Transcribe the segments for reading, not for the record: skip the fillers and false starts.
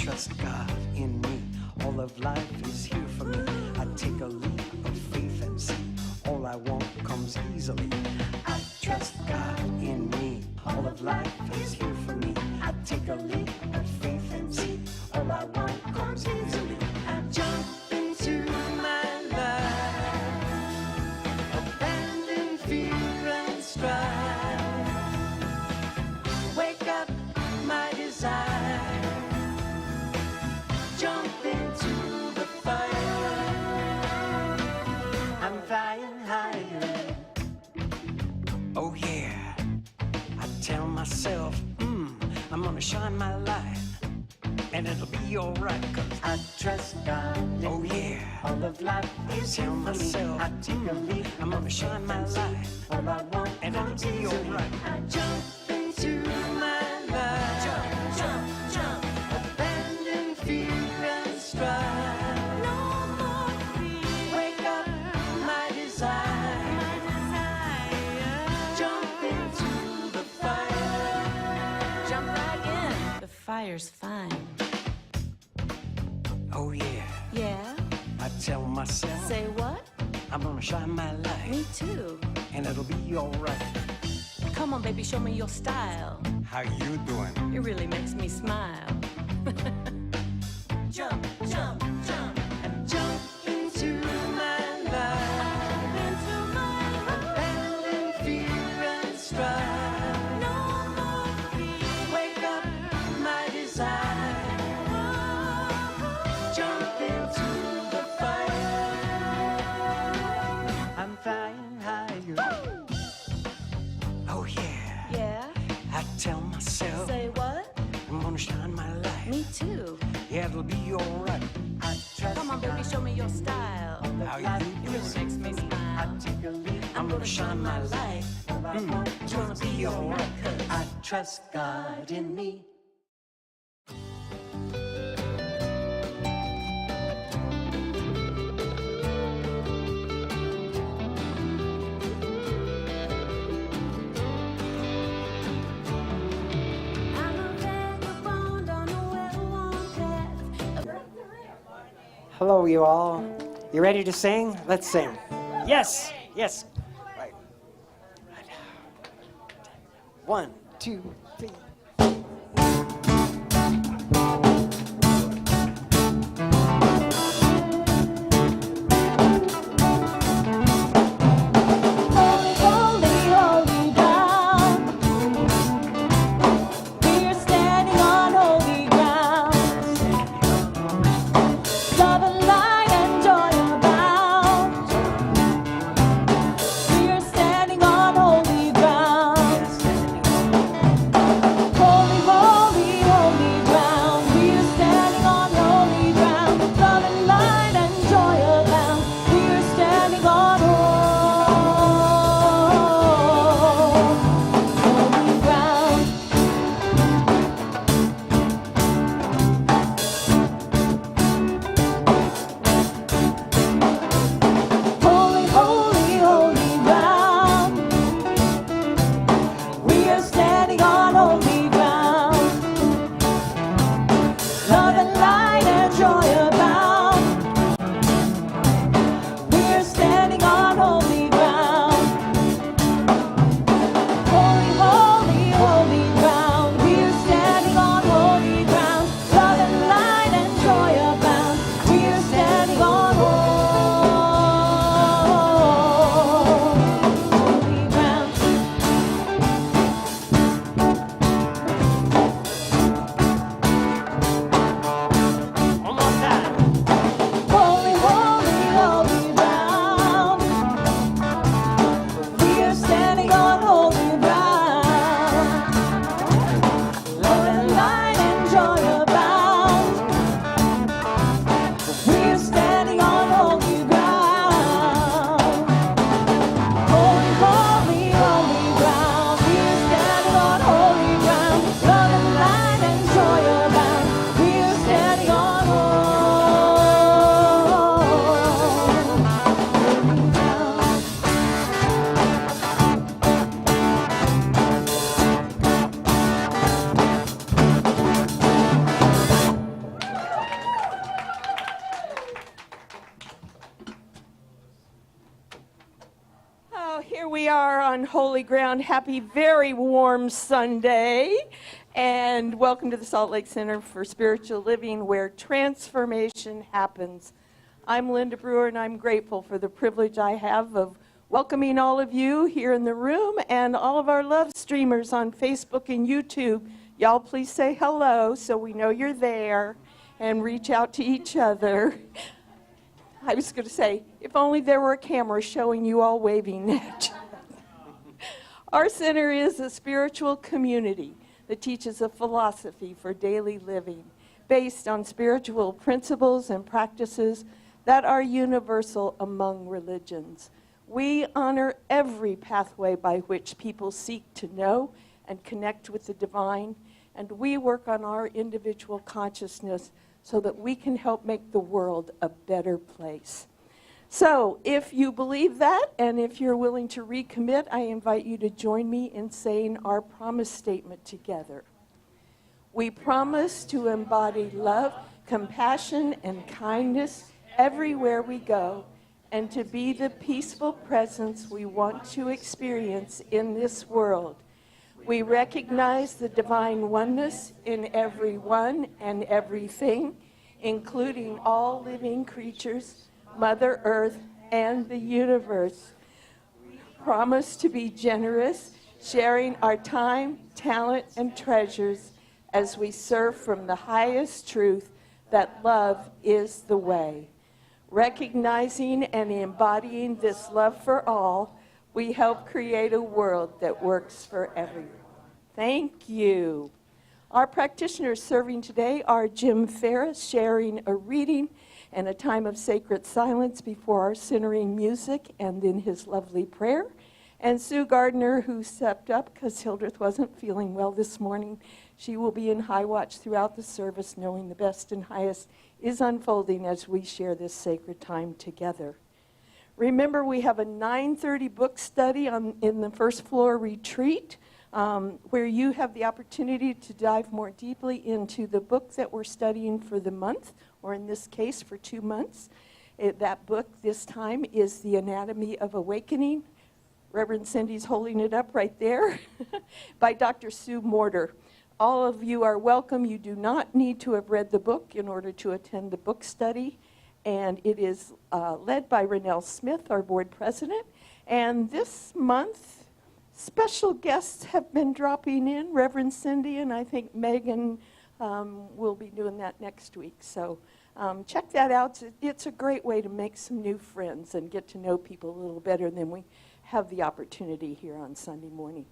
trust God in me. All of life is here for me. I take a leap of faith and see all I want comes easily. I trust God in me. All of life is here for me. I take a leap of faith and see all I want comes easily. I jump into my life, abandon fear and strife. Wake up my desire, jump into the fire. I'm flying higher. Oh yeah, I tell myself, I'm gonna shine my light, and it'll be alright, 'cause I trust God. Oh yeah, all of life is here for me. I take a leap, I'm gonna shine my light, all I want, and it'll be alright. I jump into my life, jump, abandon fear and strife. No more fear. Wake up my desire, jump into the fire. Jump right in. The fire's fine. Oh yeah, Yeah? I tell myself, Say what? I'm gonna shine my light, Me too. and it'll be alright. Come on, baby, show me your style. How you doing? It really makes me smile. Jump, jump, jump. And jump into my life, Into my life. abandon fear and strife. No more fear. Wake up my desire, jump into the fire. I'm flying higher. Oh yeah, Yeah? I tell myself, Say what? I'm gonna shine my light. Me too. Yeah, it'll be alright. I trust Come on, baby, show me your style. How you It really makes me smile. take a leap, I'm gonna shine my light. It's gonna be alright, 'cause I trust God in me. Hello, you all. You ready to sing? Let's sing. Yes, yes. Right. 1, 2, 3. on holy ground. Happy, very warm Sunday. And welcome to the Salt Lake Center for Spiritual Living, where transformation happens. I'm Linda Brewer, and I'm grateful for the privilege I have of welcoming all of you here in the room and all of our love streamers on Facebook and YouTube. Y'all please say hello so we know you're there and reach out to each other. I was going to say, if only there were a camera showing you all waving at you. Our center is a spiritual community that teaches a philosophy for daily living based on spiritual principles and practices that are universal among religions. We honor every pathway by which people seek to know and connect with the divine, and we work on our individual consciousness so that we can help make the world a better place. So, if you believe that, and if you're willing to recommit, I invite you to join me in saying our promise statement together. We promise to embody love, compassion, and kindness everywhere we go, and to be the peaceful presence we want to experience in this world. We recognize the divine oneness in everyone and everything, including all living creatures, Mother Earth, and the universe. We promise to be generous, sharing our time, talent, and treasures as we serve from the highest truth that love is the way. Recognizing and embodying this love for all, we help create a world that works for everyone. Thank you. Our practitioners serving today are Jim Ferris, sharing a reading and a time of sacred silence before our centering music and then his lovely prayer. And Sue Gardner, who stepped up because Hildreth wasn't feeling well this morning. She will be in high watch throughout the service, knowing the best and highest is unfolding as we share this sacred time together. Remember, we have a 9:30 book study in the first floor retreat, where you have the opportunity to dive more deeply into the book that we're studying for the month, or in this case, for 2 months. That book this time is The Anatomy of Awakening. Reverend Cindy's holding it up right there, by Dr. Sue Morter. All of you are welcome. You do not need to have read the book in order to attend the book study. And it is led by Renelle Smith, our board president. And this month, special guests have been dropping in, Reverend Cindy, and I think Megan will be doing that next week. So check that out. It's a great way to make some new friends and get to know people a little better than we have the opportunity here on Sunday morning.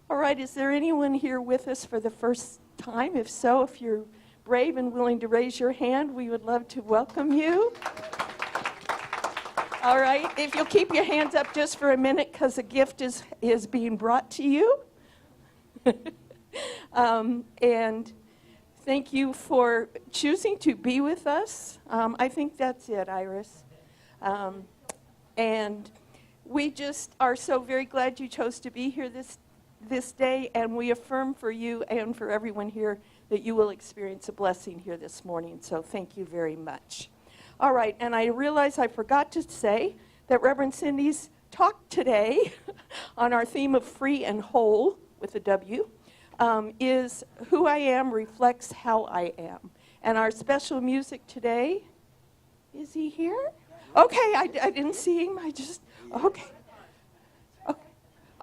All right, is there anyone here with us for the first time? If so, if you're brave and willing to raise your hand, we would love to welcome you. All right, if you'll keep your hands up just for a minute, because a gift is being brought to you. And thank you for choosing to be with us. I think that's it, Iris. And we just are so very glad you chose to be here this day, and we affirm for you and for everyone here that you will experience a blessing here this morning. So thank you very much. All right, and I realize I forgot to say that Reverend Cindy's talk today on our theme of free and whole, with a W, is Who I Am Reflects How I Am. And our special music today, is he here? Okay, I didn't see him. Okay.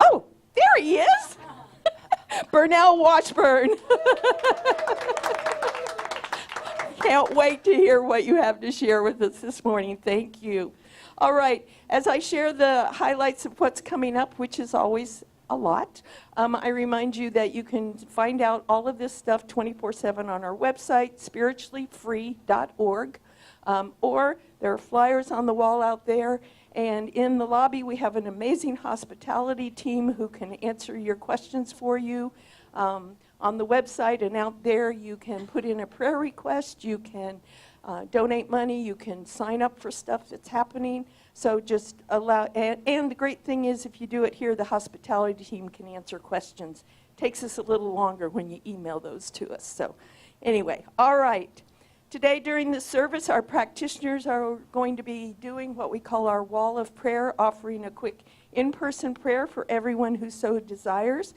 Oh, there he is. Burnell Washburn. Can't wait to hear what you have to share with us this morning. Thank you. All right, as I share the highlights of what's coming up, which is always a lot, I remind you that you can find out all of this stuff 24/7 on our website, spirituallyfree.org, or there are flyers on the wall out there. And in the lobby, we have an amazing hospitality team who can answer your questions for you. On the website and out there, you can put in a prayer request. You can donate money. You can sign up for stuff that's happening. So just allow, and the great thing is if you do it here, the hospitality team can answer questions. It takes us a little longer when you email those to us. So anyway, all right. Today during the service, our practitioners are going to be doing what we call our wall of prayer, offering a quick in-person prayer for everyone who so desires.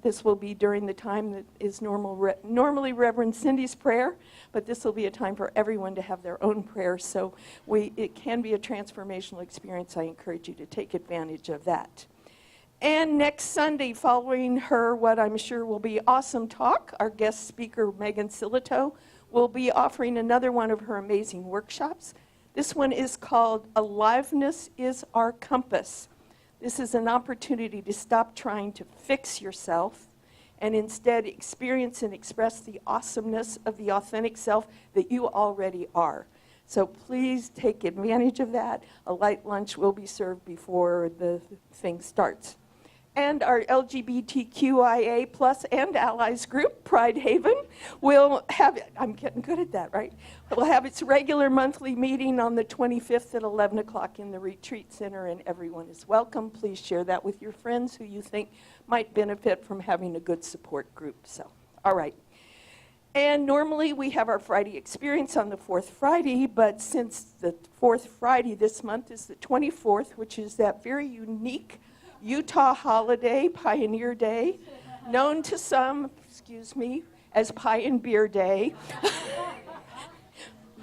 This will be during the time that is normally Reverend Cindy's prayer, but this will be a time for everyone to have their own prayer, so it can be a transformational experience. I encourage you to take advantage of that. And next Sunday, following her, what I'm sure will be awesome talk, our guest speaker, Megan Silito, will be offering another one of her amazing workshops. This one is called Aliveness is Our Compass. This is an opportunity to stop trying to fix yourself and instead experience and express the awesomeness of the authentic self that you already are. So please take advantage of that. A light lunch will be served before the thing starts. And our LGBTQIA plus and allies group, Pride Haven, will have, I'm getting good at that, right? Will have its regular monthly meeting on the 25th at 11 o'clock in the Retreat Center, and everyone is welcome. Please share that with your friends who you think might benefit from having a good support group. So, all right. And normally we have our Friday experience on the fourth Friday, but since the fourth Friday this month is the 24th, which is that very unique Utah holiday, Pioneer Day, known to some, as Pie and Beer Day.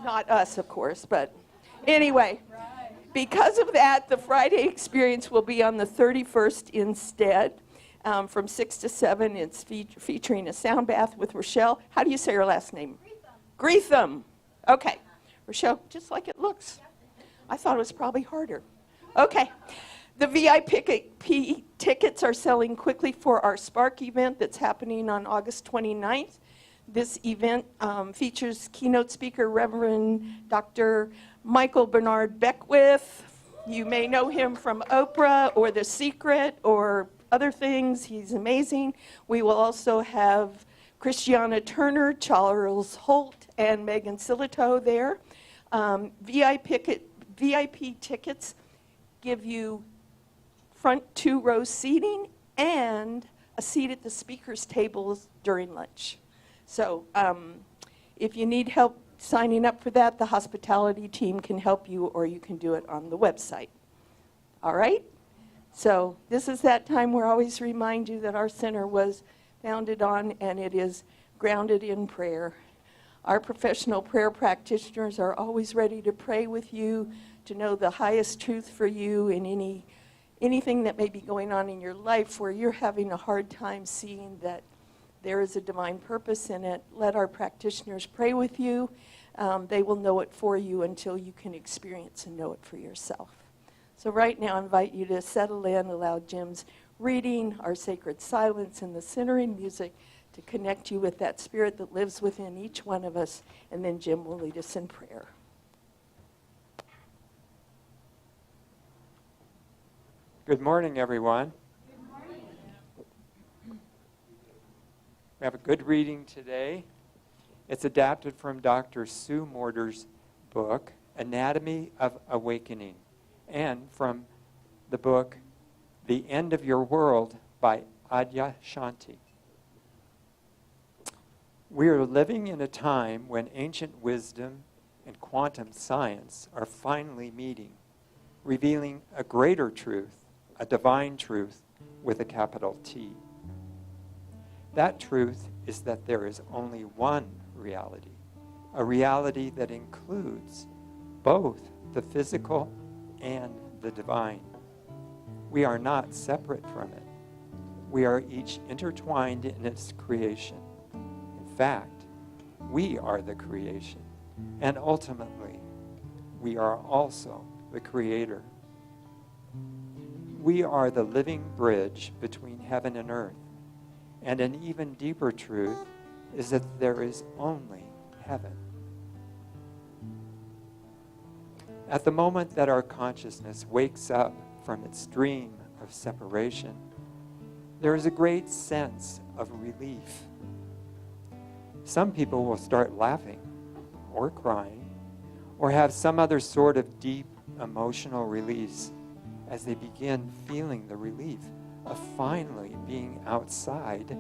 Not us, of course, but anyway. Because of that, the Friday experience will be on the 31st instead. From 6 to 7, it's featuring a sound bath with Rochelle. How do you say her last name? Greetham. Okay. Rochelle, just like it looks. I thought it was probably harder. Okay. The VIP tickets are selling quickly for our Spark event that's happening on August 29th. This event features keynote speaker Reverend Dr. Michael Bernard Beckwith. You may know him from Oprah or The Secret or other things. He's amazing. We will also have Christiana Turner, Charles Holt, and Megan Silito there. VIP tickets give you front 2-row seating and a seat at the speakers' tables during lunch. So if you need help signing up for that, the hospitality team can help you, or you can do it on the website. All right? So this is that time where I always remind you that our center was founded on, and it is grounded in prayer. Our professional prayer practitioners are always ready to pray with you, to know the highest truth for you in anything that may be going on in your life where you're having a hard time seeing that there is a divine purpose in it. Let our practitioners pray with you. They will know it for you until you can experience and know it for yourself. So right now I invite you to settle in, allow Jim's reading, our sacred silence, and the centering music to connect you with that spirit that lives within each one of us, and then Jim will lead us in prayer. Good morning, everyone. Good morning. We have a good reading today. It's adapted from Dr. Sue Morter's book, Anatomy of Awakening, and from the book, The End of Your World by Adya Shanti. We are living in a time when ancient wisdom and quantum science are finally meeting, revealing a greater truth, a divine truth with a capital T. That truth is that there is only one reality, a reality that includes both the physical and the divine. We are not separate from it. We are each intertwined in its creation. In fact, we are the creation, and ultimately, we are also the creator. We are the living bridge between heaven and earth. And an even deeper truth is that there is only heaven. At the moment that our consciousness wakes up from its dream of separation, there is a great sense of relief. Some people will start laughing or crying or have some other sort of deep emotional release as they begin feeling the relief of finally being outside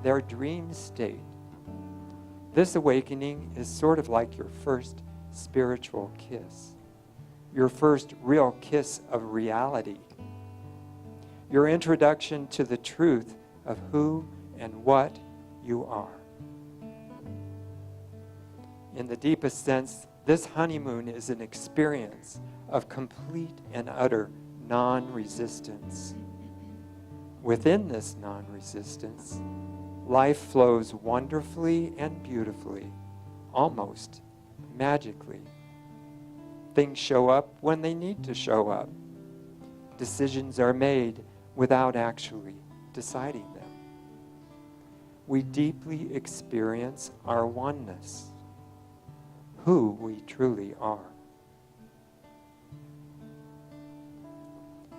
their dream state. This awakening is sort of like your first spiritual kiss, your first real kiss of reality, your introduction to the truth of who and what you are. In the deepest sense, this honeymoon is an experience of complete and utter non-resistance. Within this non-resistance, life flows wonderfully and beautifully, almost magically. Things show up when they need to show up. Decisions are made without actually deciding them. We deeply experience our oneness, who we truly are.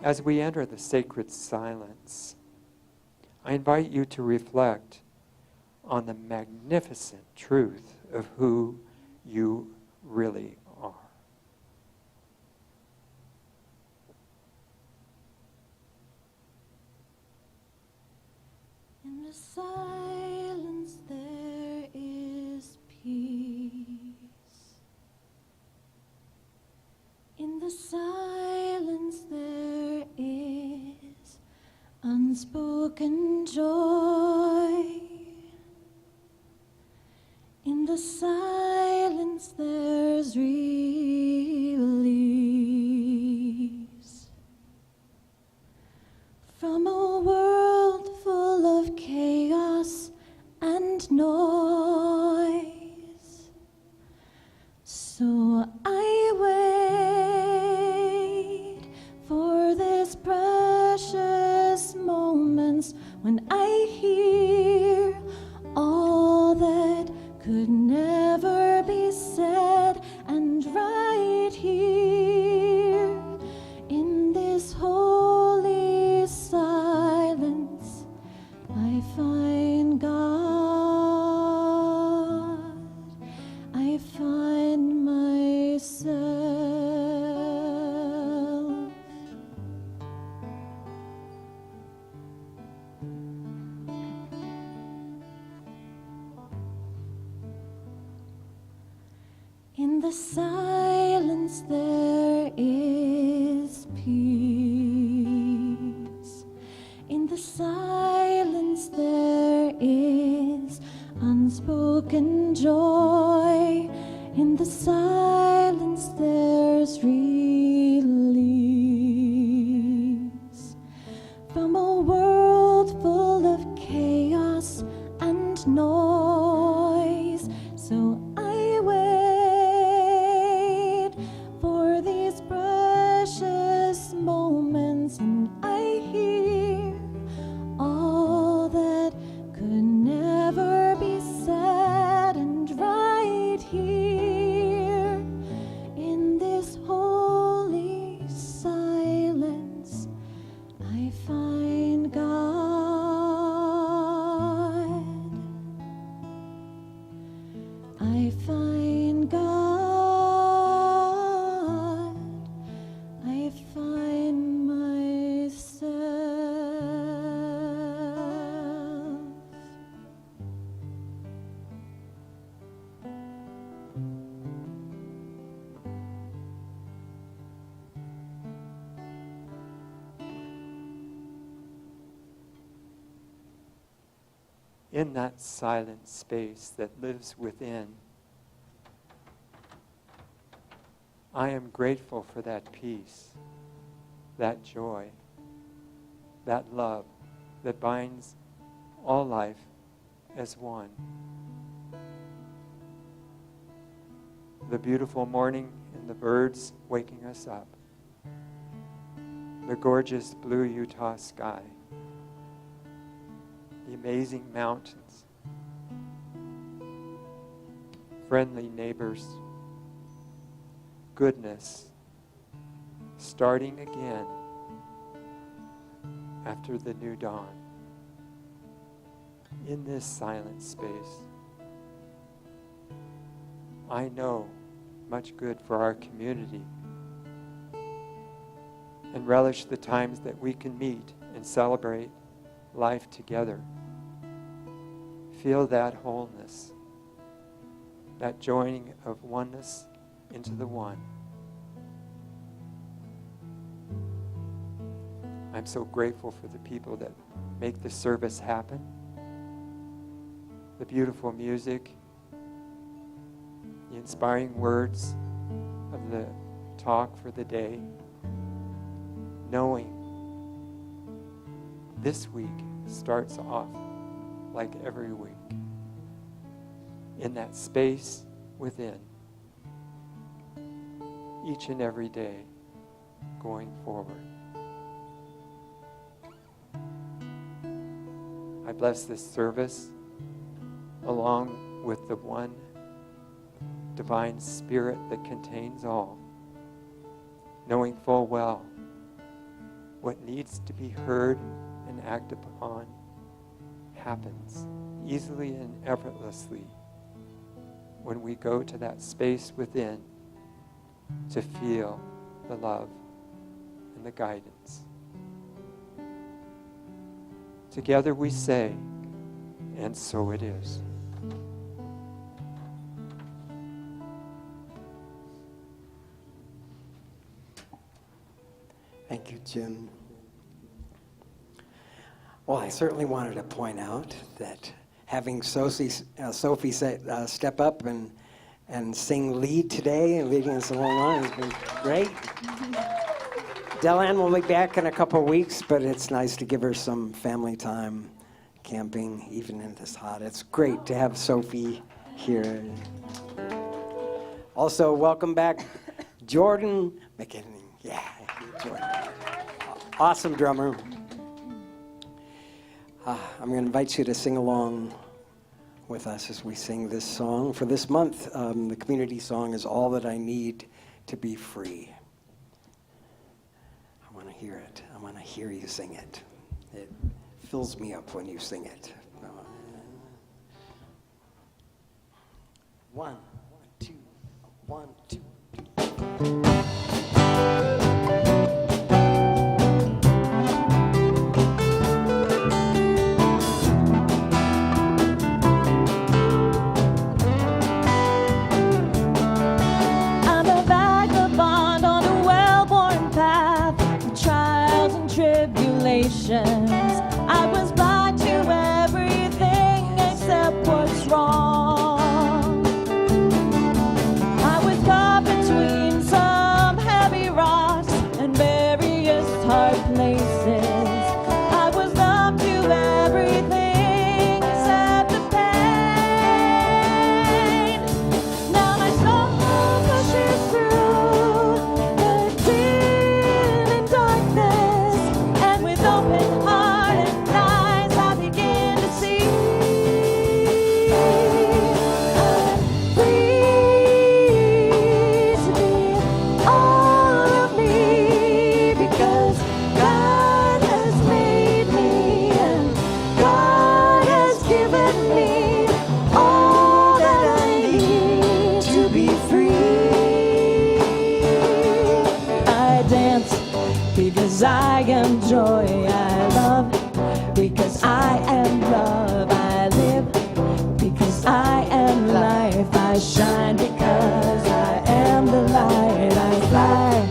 As we enter the sacred silence, I invite you to reflect on the magnificent truth of who you really are. In the silence there is peace. In the silence there is unspoken joy. In the silence there's release from a world full of chaos and noise. So I wait for this precious moments when I hear all that could never be said, and right here in this holy silence I find God, I find myself. In the silence there is peace. In the silence there is unspoken joy. In the silence there's release from a world full of chaos and noise. So I wait for these precious moments, and I hear all that could never be said, and right here in this holy silence I find God, I find God, I find myself. In that silent space that lives within, I am grateful for that peace, that joy, that love that binds all life as one. The beautiful morning and the birds waking us up, the gorgeous blue Utah sky, the amazing mountains, friendly neighbors, goodness, starting again after the new dawn. In this silent space, I know much good for our community, and relish the times that we can meet and celebrate life together. Feel that wholeness that joining of oneness into the one. I'm so grateful for the people that make the service happen, the beautiful music, the inspiring words of the talk for the day, knowing this week starts off like every week, in that space within, each and every day going forward. I bless this service along with the one divine spirit that contains all, knowing full well what needs to be heard and acted upon happens easily and effortlessly when we go to that space within to feel the love and the guidance. Together we say, and so it is. Thank you, Jim. Well, I certainly wanted to point out that having Sophie step up and sing lead today and leading us along has been great. Delanne will be back in a couple of weeks, but it's nice to give her some family time camping, even in this hot. It's great to have Sophie here. Also, welcome back, Jordan McKinney. Yeah, Jordan. Awesome drummer. I'm going to invite you to sing along with us as we sing this song. For this month, the community song is All That I Need to Be Free. I want to hear it. I want to hear you sing it. It fills me up when you sing it. 1, 2, 1, 2, 3. I was blind to everything except what's wrong. I was caught between some heavy rocks and various hard places. I was numb to everything except the pain. Now my soul pushes through the dim and darkness, and with open heart and eyes I begin to see. I'm free to be all of me, because God has made me and God has given me all that I need to be free. I dance because I am joy, I love because I am love, I live because I am life, I shine because I am the light, I fly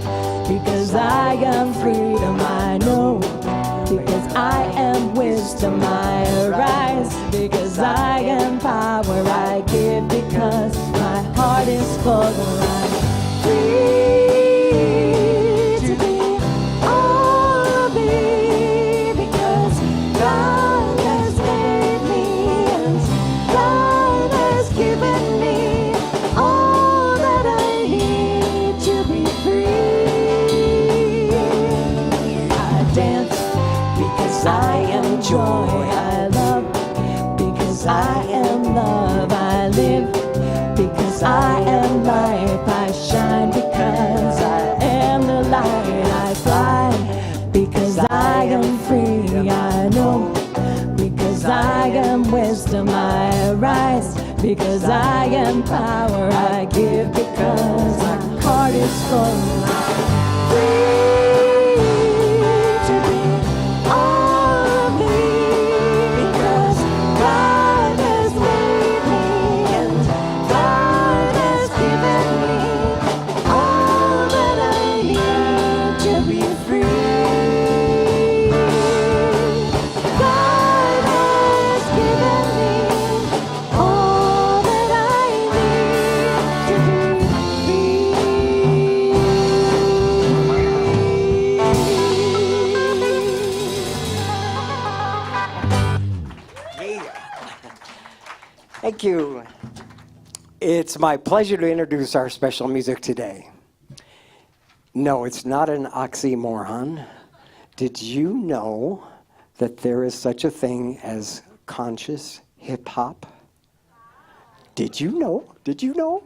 because I am freedom, I know because I am wisdom, I arise because I am power, I give because my heart is full, I'm free to be all of me, because God has made me and God has given me all that I need to be free. I dance because I am joy, I love because I am love, I live because I am life, I shine because I am the light, I fly because I am free, I know because I am wisdom, I arise because I am power, I give because my heart is full. I'm free to be all of me, because God has made me and God Thank you. It's my pleasure to introduce our special music today. No, it's not an oxymoron. Did you know that there is such a thing as conscious hip hop? Did you know? Did you know?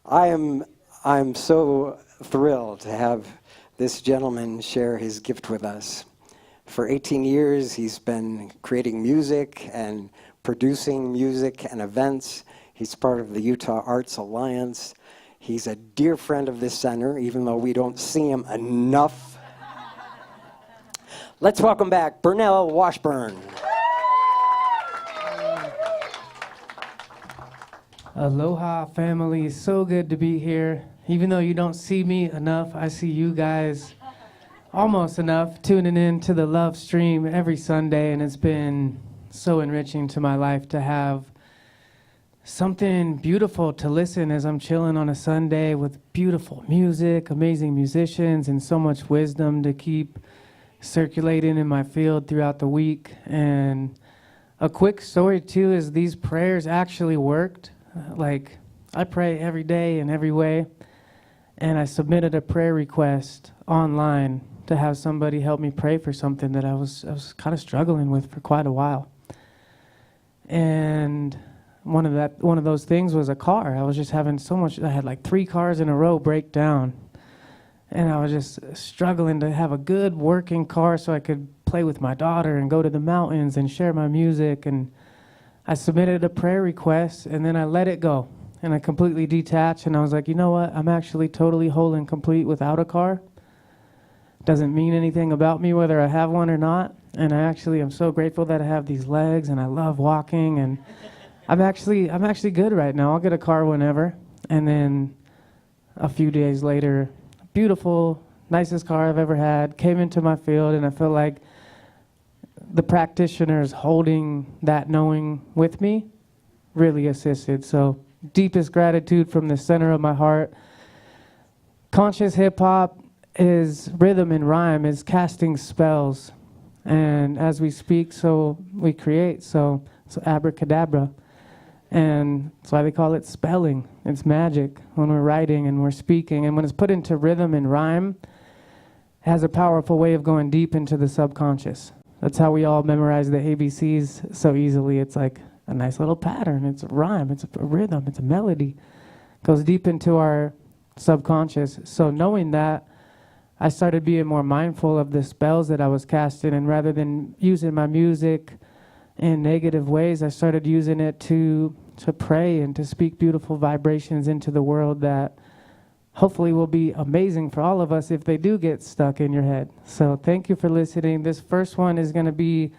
I'm so thrilled to have this gentleman share his gift with us. For 18 years, he's been creating music and producing music and events. He's part of the Utah Arts Alliance. He's a dear friend of this center, even though we don't see him enough. Let's welcome back Burnell Washburn. Aloha, family. So good to be here. Even though you don't see me enough, I see you guys almost enough tuning in to the Love Stream every Sunday, and it's been so enriching to my life to have something beautiful to listen as I'm chilling on a Sunday with beautiful music, amazing musicians, and so much wisdom to keep circulating in my field throughout the week. And a quick story too is these prayers actually worked. Like, I pray every day in every way, and I submitted a prayer request online to have somebody help me pray for something that I was kind of struggling with for quite a while. And one of those things was a car. I was just having so much. I had like 3 cars in a row break down, and I was just struggling to have a good working car so I could play with my daughter and go to the mountains and share my music. And I submitted a prayer request, and then I let it go, and I completely detached, and I was like, you know what? I'm actually totally whole and complete without a car. Doesn't mean anything about me whether I have one or not, and I actually am so grateful that I have these legs, and I love walking, and I'm actually good right now. I'll get a car whenever. And then a few days later, beautiful, nicest car I've ever had, came into my field, and I felt like the practitioners holding that knowing with me really assisted. So deepest gratitude from the center of my heart. Conscious hip hop is rhythm and rhyme, is casting spells. And as we speak, so we create. So abracadabra. And that's why they call it spelling. It's magic when we're writing and we're speaking. And when it's put into rhythm and rhyme, it has a powerful way of going deep into the subconscious. That's how we all memorize the ABCs so easily. It's like a nice little pattern. It's a rhyme. It's a rhythm. It's a melody. It goes deep into our subconscious. So knowing that, I started being more mindful of the spells that I was casting. And rather than using my music in negative ways, I started using it to pray and to speak beautiful vibrations into the world that hopefully will be amazing for all of us if they do get stuck in your head. So thank you for listening. This first one is going to be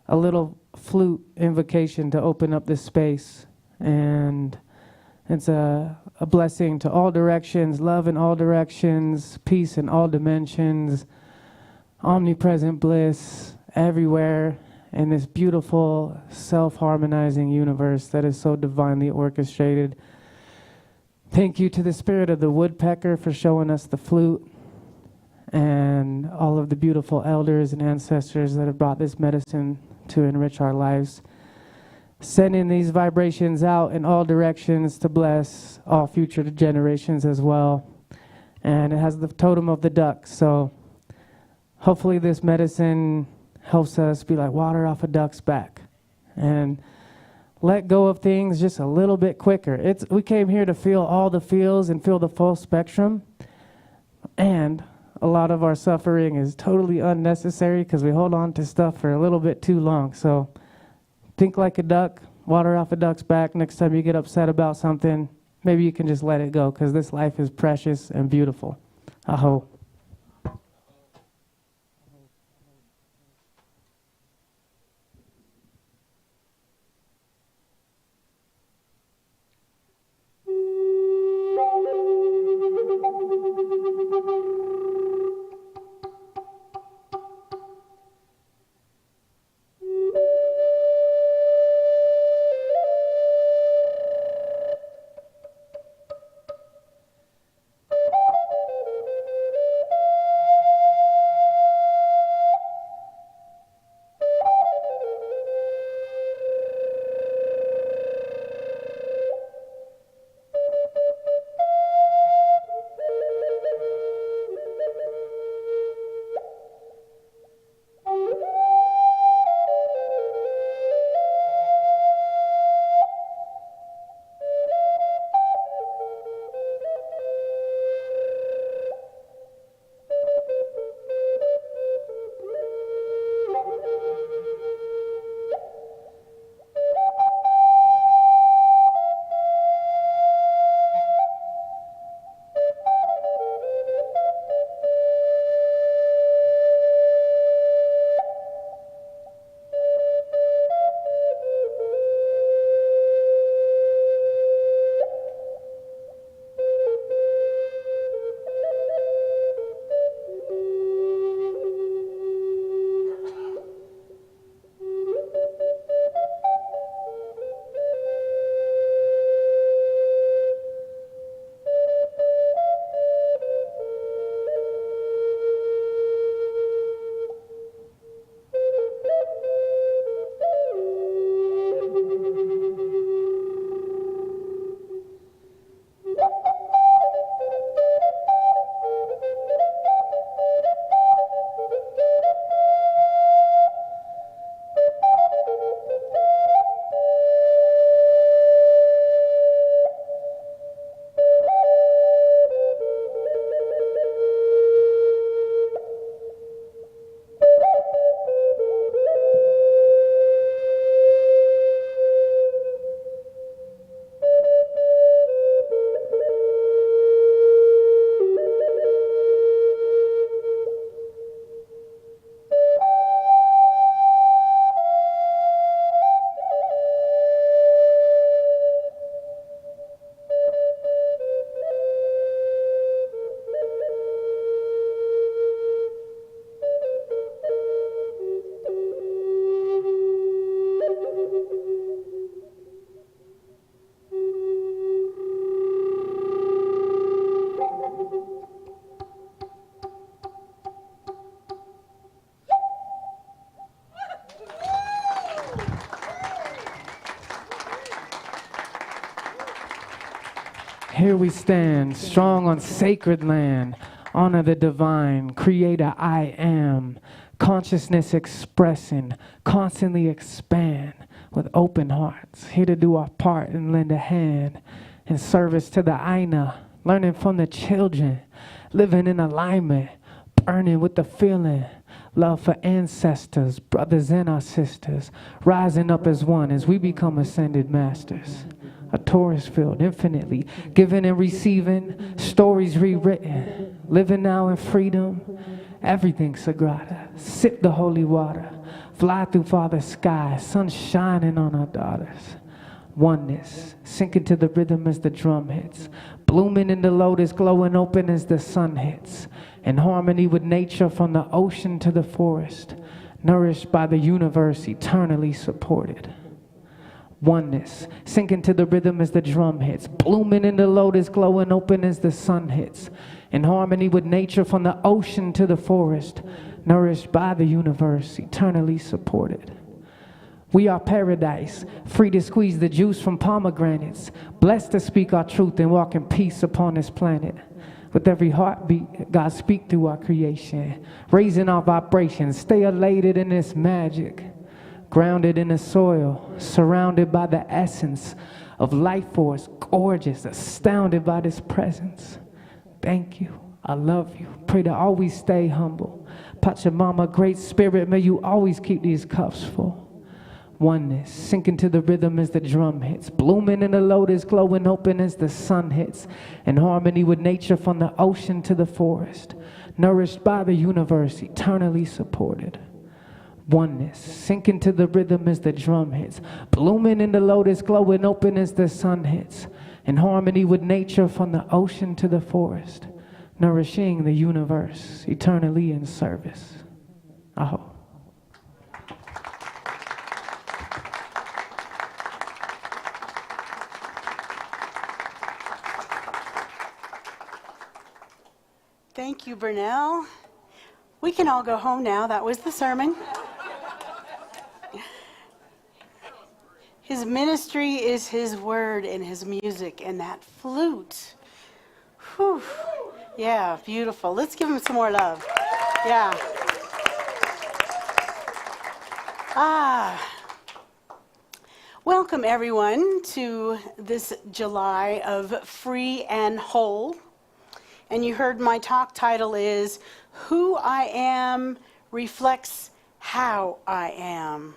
a little flute invocation to open up this space. And it's a blessing to all directions, love in all directions, peace in all dimensions, omnipresent bliss everywhere in this beautiful self-harmonizing universe that is so divinely orchestrated. Thank you to the spirit of the woodpecker for showing us the flute, and all of the beautiful elders and ancestors that have brought this medicine to enrich our lives. Sending these vibrations out in all directions to bless all future generations as well. And it has the totem of the duck, so hopefully this medicine helps us be like water off a duck's back and let go of things just a little bit quicker. We came here to feel all the feels and feel the full spectrum, and a lot of our suffering is totally unnecessary because we hold on to stuff for a little bit too long. So think like a duck, water off a duck's back. Next time you get upset about something, maybe you can just let it go, because this life is precious and beautiful. Aho. Here we stand, strong on sacred land. Honor the divine, creator I am. Consciousness expressing, constantly expand. With open hearts, here to do our part and lend a hand. In service to the Aina, learning from the children. Living in alignment, burning with the feeling. Love for ancestors, brothers and our sisters. Rising up as one as we become ascended masters. A Taurus field infinitely, giving and receiving, stories rewritten, living now in freedom, everything sagrada. Sip the holy water, fly through Father's sky, sun shining on our daughters. Oneness, sinking to the rhythm as the drum hits, blooming in the lotus, glowing open as the sun hits, in harmony with nature from the ocean to the forest, nourished by the universe, eternally supported. Oneness, sinking to the rhythm as the drum hits, blooming in the lotus, glowing open as the sun hits, in harmony with nature from the ocean to the forest, nourished by the universe, eternally supported. We are paradise, free to squeeze the juice from pomegranates, blessed to speak our truth and walk in peace upon this planet. With every heartbeat, God speak through our creation, raising our vibrations, stay elated in this magic. Grounded in the soil, surrounded by the essence of life force, gorgeous, astounded by this presence. Thank you, I love you, pray to always stay humble. Pachamama, great spirit, may you always keep these cups full. Oneness, sinking to the rhythm as the drum hits, blooming in the lotus, glowing open as the sun hits, in harmony with nature from the ocean to the forest, nourished by the universe, eternally supported. Oneness, sinking to the rhythm as the drum hits, blooming in the lotus, glowing open as the sun hits, in harmony with nature from the ocean to the forest, nourishing the universe, eternally in service. Aho. Thank you, Burnell. We can all go home now. That was the sermon. His ministry is his word and his music and that flute. Whew. Yeah, beautiful. Let's give him some more love. Yeah. Welcome, everyone, to this July of Free and Whole. And you heard my talk title is Who I Am Reflects How I Am.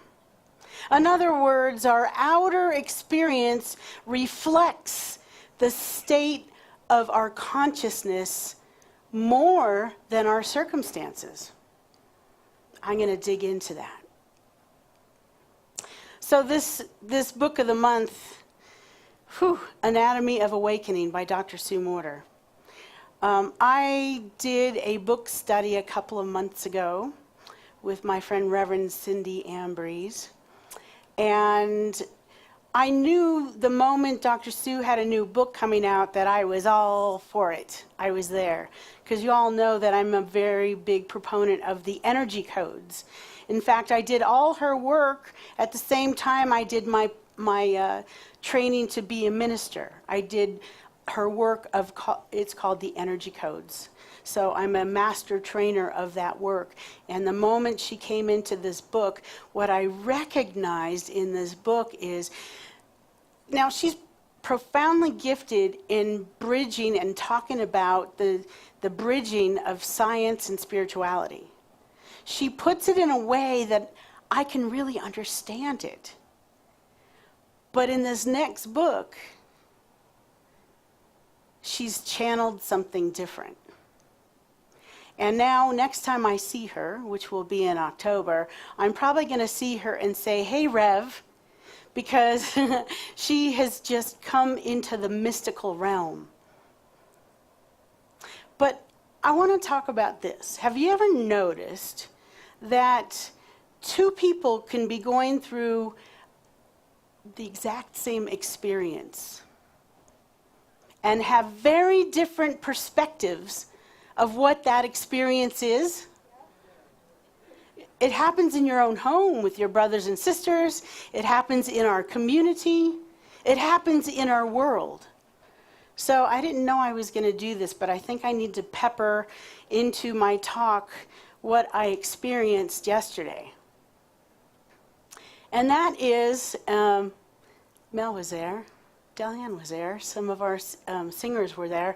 In other words, our outer experience reflects the state of our consciousness more than our circumstances. I'm going to dig into that. So this book of the month, Anatomy of Awakening by Dr. Sue Morter. I did a book study a couple of months ago with my friend Reverend Cindy Ambrose. And I knew the moment Dr. Sue had a new book coming out that I was all for it. I was there. Because you all know that I'm a very big proponent of the energy codes. In fact, I did all her work at the same time I did my training to be a minister. I did her work it's called the energy codes. So I'm a master trainer of that work. And the moment she came into this book, what I recognized in this book is, now she's profoundly gifted in bridging and talking about the bridging of science and spirituality. She puts it in a way that I can really understand it. But in this next book, she's channeled something different. And now, next time I see her, which will be in October, I'm probably going to see her and say, hey, Rev, because she has just come into the mystical realm. But I want to talk about this. Have you ever noticed that two people can be going through the exact same experience and have very different perspectives of what that experience is? It happens in your own home with your brothers and sisters. It happens in our community. It happens in our world. So I didn't know I was going to do this, but I think I need to pepper into my talk what I experienced yesterday. And that is, Mel was there, Delianne was there, some of our singers were there.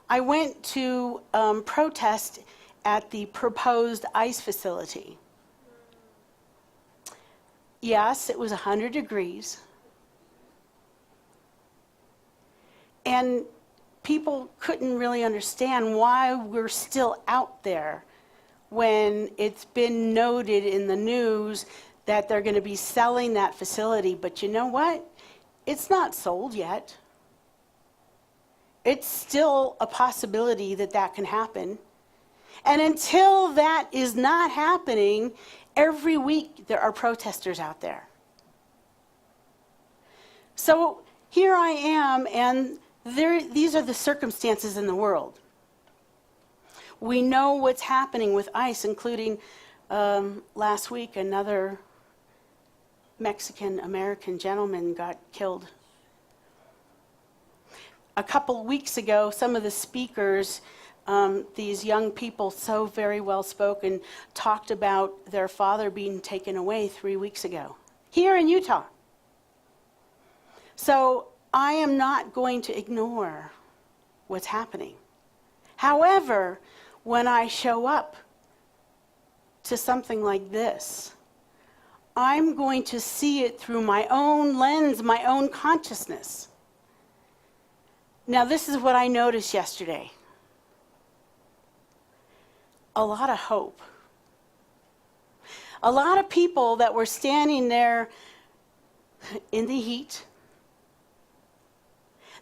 I went to protest at the proposed ice facility. Yes, it was 100 degrees. And people couldn't really understand why we're still out there when it's been noted in the news that they're going to be selling that facility. But you know what? It's not sold yet. It's still a possibility that that can happen. And until that is not happening, every week there are protesters out there. So here I am, and these are the circumstances in the world. We know what's happening with ICE, including last week another Mexican-American gentleman got killed. A couple weeks ago, some of the speakers, these young people, so very well spoken, talked about their father being taken away 3 weeks ago, here in Utah. So I am not going to ignore what's happening. However, when I show up to something like this, I'm going to see it through my own lens, my own consciousness. Now, this is what I noticed yesterday. A lot of hope. A lot of people that were standing there in the heat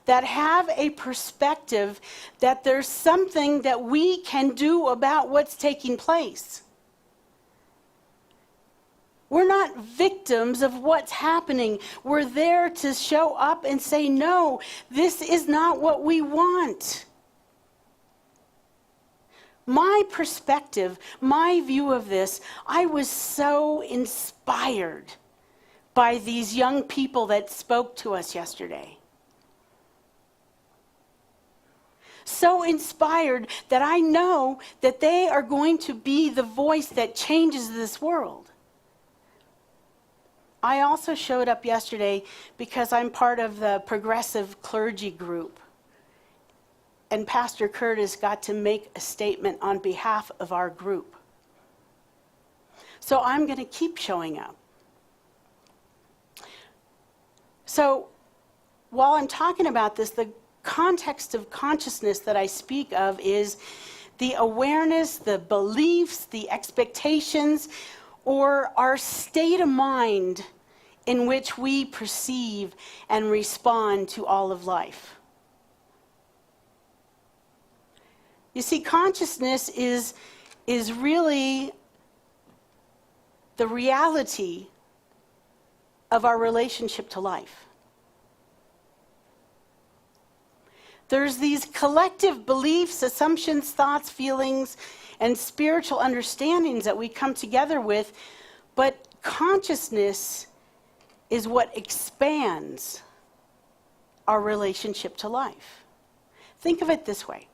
that have a perspective that there's something that we can do about what's taking place. We're not victims of what's happening. We're there to show up and say, no, this is not what we want. My perspective, my view of this, I was so inspired by these young people that spoke to us yesterday. So inspired that I know that they are going to be the voice that changes this world. I also showed up yesterday because I'm part of the progressive clergy group. And Pastor Curtis got to make a statement on behalf of our group. So I'm going to keep showing up. So while I'm talking about this, the context of consciousness that I speak of is the awareness, the beliefs, the expectations, or our state of mind in which we perceive and respond to all of life. You see, consciousness is really the reality of our relationship to life. There's these collective beliefs, assumptions, thoughts, feelings, and spiritual understandings that we come together with, but consciousness is what expands our relationship to life. Think of it this way.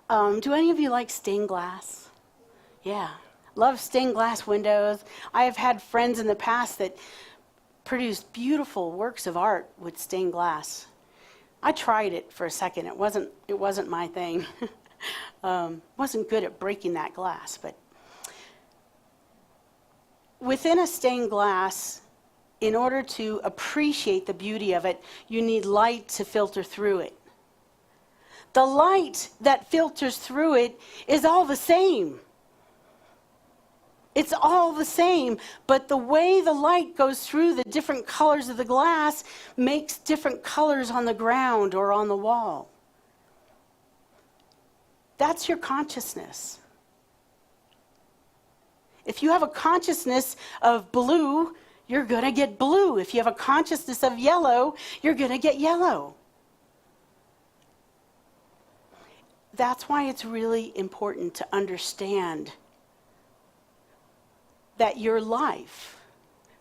Do any of you like stained glass? Yeah, love stained glass windows. I have had friends in the past that produced beautiful works of art with stained glass. I tried it for a second. It wasn't my thing. Wasn't good at breaking that glass, but within a stained glass, in order to appreciate the beauty of it, you need light to filter through it. The light that filters through it is all the same. It's all the same, but the way the light goes through the different colors of the glass makes different colors on the ground or on the wall. That's your consciousness. If you have a consciousness of blue, you're going to get blue. If you have a consciousness of yellow, you're going to get yellow. That's why it's really important to understand that your life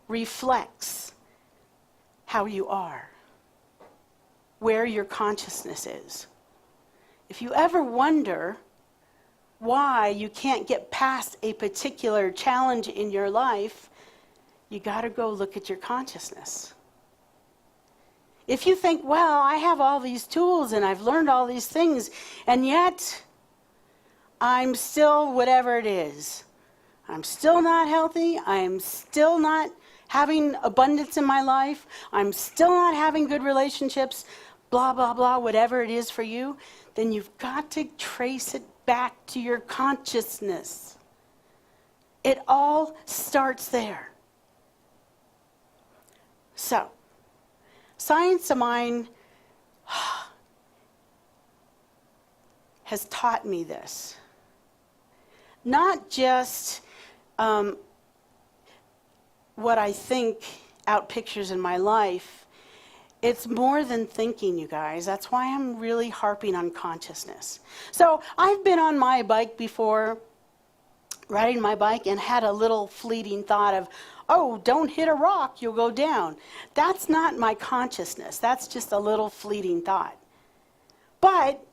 reflects how you are. where your consciousness is. If you ever wonder why you can't get past a particular challenge in your life, you got to go look at your consciousness. If you think, well, I have all these tools and I've learned all these things, and yet I'm still whatever it is. I'm still not healthy. I'm still not having abundance in my life. I'm still not having good relationships, blah, blah, blah, whatever it is for you, then you've got to trace it back to your consciousness. It all starts there. So, science of mind has taught me this. Not just what I think out pictures in my life. It's more than thinking, you guys. That's why I'm really harping on consciousness. So I've been on my bike before, riding my bike, and had a little fleeting thought of, oh, don't hit a rock, you'll go down. That's not my consciousness. That's just a little fleeting thought. But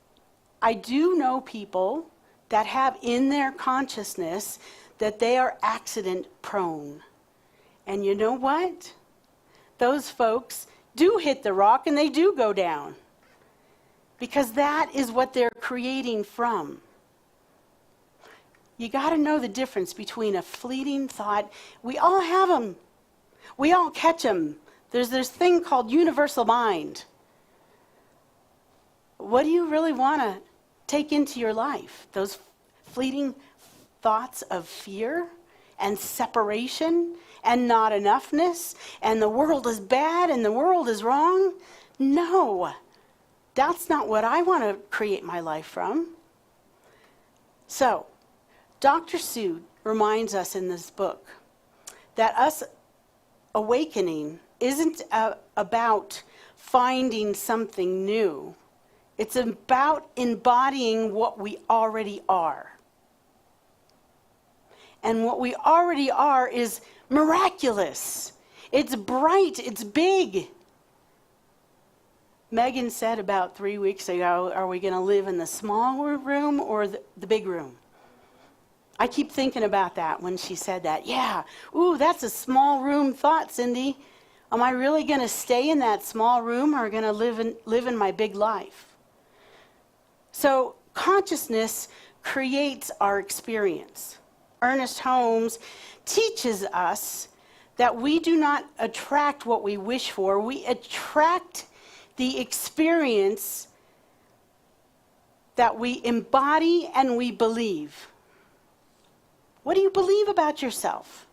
I do know people that have in their consciousness that they are accident prone. And you know what? Those folks do hit the rock and they do go down. Because that is what they're creating from. You got to know the difference between a fleeting thought. We all have them. We all catch them. There's this thing called universal mind. What do you really want to take into your life? Those fleeting thoughts of fear and separation and not enoughness and the world is bad and the world is wrong? No, that's not what I want to create my life from. So, Dr. Seuss reminds us in this book that us awakening isn't about finding something new. It's about embodying what we already are. And what we already are is miraculous. It's bright. It's big. Megan said about 3 weeks ago, are we going to live in the small room or the big room? I keep thinking about that when she said that. Yeah, ooh, that's a small room thought, Cindy. Am I really going to stay in that small room or going to live in my big life? So consciousness creates our experience. Ernest Holmes teaches us that we do not attract what we wish for. We attract the experience that we embody and we believe. What do you believe about yourself?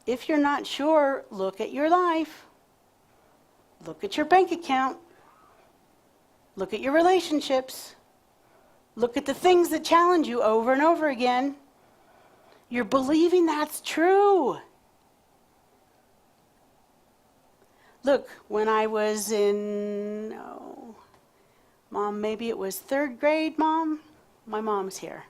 If you're not sure, look at your life. Look at your bank account. Look at your relationships. Look at the things that challenge you over and over again. You're believing that's true. Look, when I was in, Mom, maybe it was 3rd grade, Mom? My mom's here.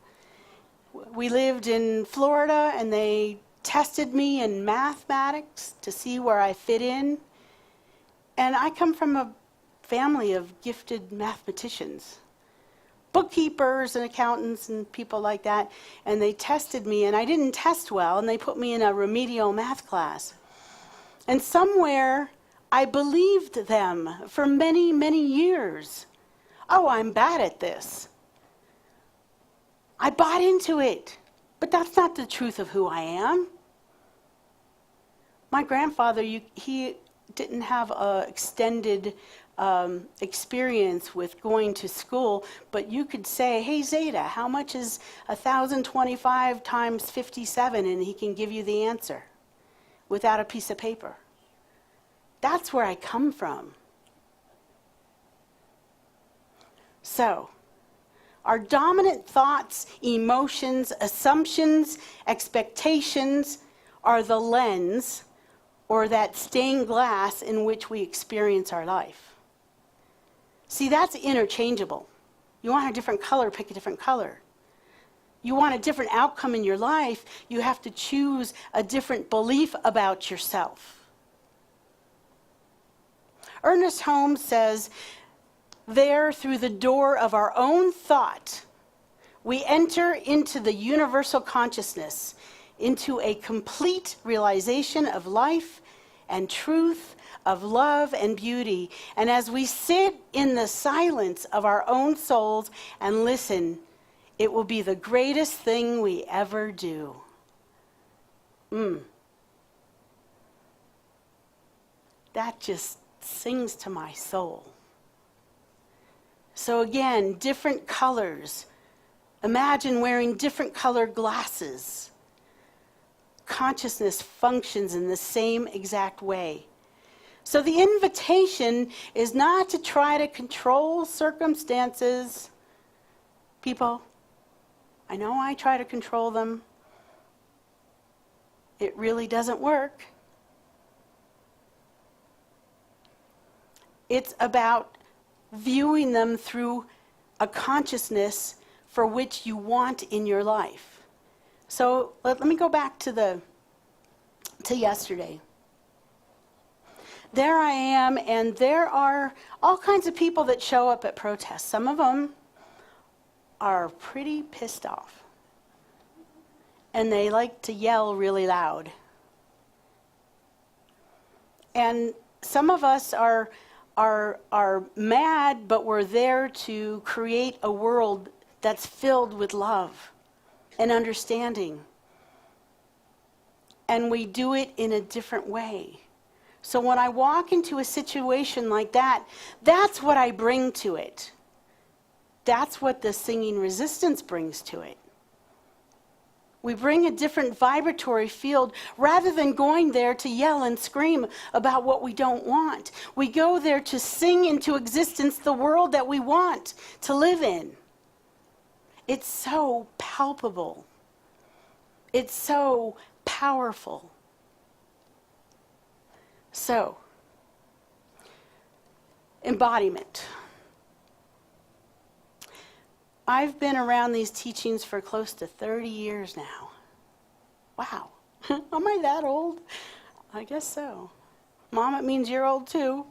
We lived in Florida, and they tested me in mathematics to see where I fit in. And I come from a family of gifted mathematicians, bookkeepers and accountants and people like that. And they tested me, and I didn't test well, and they put me in a remedial math class. And somewhere I believed them for many, many years. Oh, I'm bad at this. I bought into it, but that's not the truth of who I am. My grandfather, he didn't have an extended experience with going to school, but you could say, hey, Zeta, how much is 1,025 times 57? And he can give you the answer without a piece of paper. That's where I come from. So, our dominant thoughts, emotions, assumptions, expectations are the lens or that stained glass in which we experience our life. See, that's interchangeable. You want a different color, pick a different color. You want a different outcome in your life, you have to choose a different belief about yourself. Ernest Holmes says, there, through the door of our own thought, we enter into the universal consciousness, into a complete realization of life and truth, of love and beauty. And as we sit in the silence of our own souls and listen, it will be the greatest thing we ever do. That just sings to my soul. So again, different colors. Imagine wearing different colored glasses. Consciousness functions in the same exact way. So the invitation is not to try to control circumstances. People, I know I try to control them. It really doesn't work. It's about viewing them through a consciousness for which you want in your life. So let me go back to yesterday. There I am, and there are all kinds of people that show up at protests. Some of them are pretty pissed off, and they like to yell really loud. And some of us are mad, but we're there to create a world that's filled with love and understanding. And we do it in a different way. So when I walk into a situation like that, that's what I bring to it. That's what the singing resistance brings to it. We bring a different vibratory field rather than going there to yell and scream about what we don't want. We go there to sing into existence the world that we want to live in. It's so palpable. It's so powerful. So, embodiment. I've been around these teachings for close to 30 years now. Wow. Am I that old? I guess so. Mom, it means you're old too.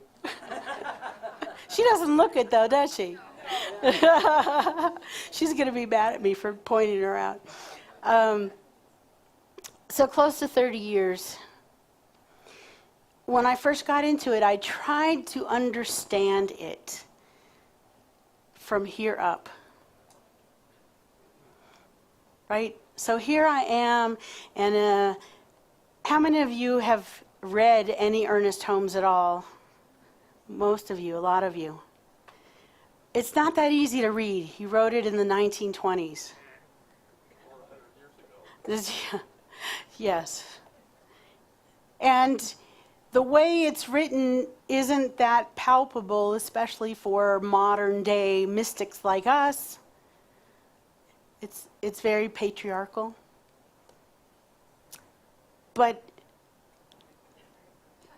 She doesn't look it though, does she? She's going to be mad at me for pointing her out. So close to 30 years. When I first got into it, I tried to understand it from here up. Right? So here I am, and how many of you have read any Ernest Holmes at all? Most of you, a lot of you. It's not that easy to read. He wrote it in the 1920s. Yes. And the way it's written isn't that palpable, especially for modern day mystics like us. It's very patriarchal. But